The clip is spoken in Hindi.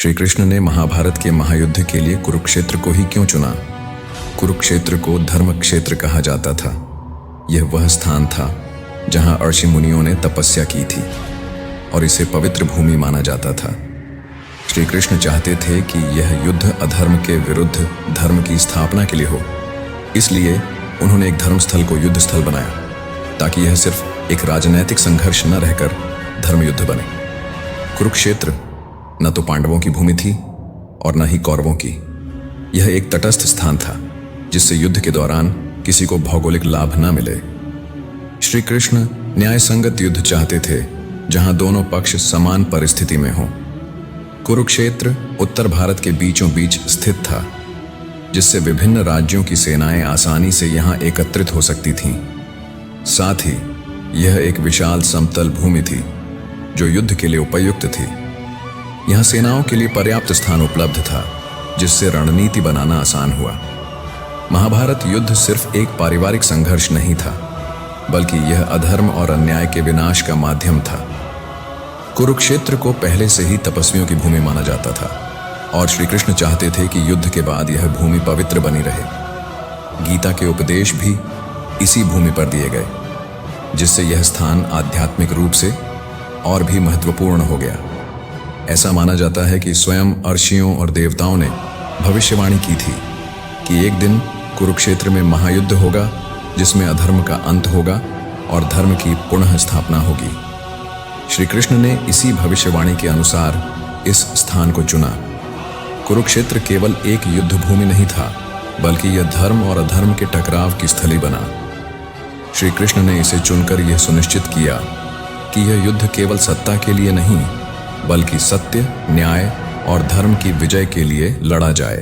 श्री कृष्ण ने महाभारत के महायुद्ध के लिए कुरुक्षेत्र को ही क्यों चुना? कुरुक्षेत्र को धर्म क्षेत्र कहा जाता था। यह वह स्थान था जहां ऋषि मुनियों ने तपस्या की थी और इसे पवित्र भूमि माना जाता था। श्री कृष्ण चाहते थे कि यह युद्ध अधर्म के विरुद्ध धर्म की स्थापना के लिए हो। इसलिए उन्होंने एक धर्मस्थल को युद्ध स्थल बनाया ताकि यह सिर्फ एक राजनैतिक संघर्ष न रहकर धर्म युद्ध बने। कुरुक्षेत्र न तो पांडवों की भूमि थी और न ही कौरवों की। यह एक तटस्थ स्थान था जिससे युद्ध के दौरान किसी को भौगोलिक लाभ न मिले। श्री कृष्ण न्याय संगत युद्ध चाहते थे जहां दोनों पक्ष समान परिस्थिति में हों। कुरुक्षेत्र उत्तर भारत के बीचों बीच स्थित था, जिससे विभिन्न राज्यों की सेनाएं आसानी से यहां एकत्रित हो सकती थीं। साथ ही यह एक विशाल समतल भूमि थी जो युद्ध के लिए उपयुक्त थी। यहां सेनाओं के लिए पर्याप्त स्थान उपलब्ध था, जिससे रणनीति बनाना आसान हुआ। महाभारत युद्ध सिर्फ एक पारिवारिक संघर्ष नहीं था, बल्कि यह अधर्म और अन्याय के विनाश का माध्यम था। कुरुक्षेत्र को पहले से ही तपस्वियों की भूमि माना जाता था और श्री कृष्ण चाहते थे कि युद्ध के बाद यह भूमि पवित्र बनी रहे। गीता के उपदेश भी इसी भूमि पर दिए गए, जिससे यह स्थान आध्यात्मिक रूप से और भी महत्वपूर्ण हो गया। ऐसा माना जाता है कि स्वयं ऋषियों और देवताओं ने भविष्यवाणी की थी कि एक दिन कुरुक्षेत्र में महायुद्ध होगा, जिसमें अधर्म का अंत होगा और धर्म की पुनः स्थापना होगी। श्री कृष्ण ने इसी भविष्यवाणी के अनुसार इस स्थान को चुना। कुरुक्षेत्र केवल एक युद्ध भूमि नहीं था, बल्कि यह धर्म और अधर्म के टकराव की स्थली बना। श्री कृष्ण ने इसे चुनकर यह सुनिश्चित किया कि यह युद्ध केवल सत्ता के लिए नहीं, बल्कि सत्य, न्याय और धर्म की विजय के लिए लड़ा जाए।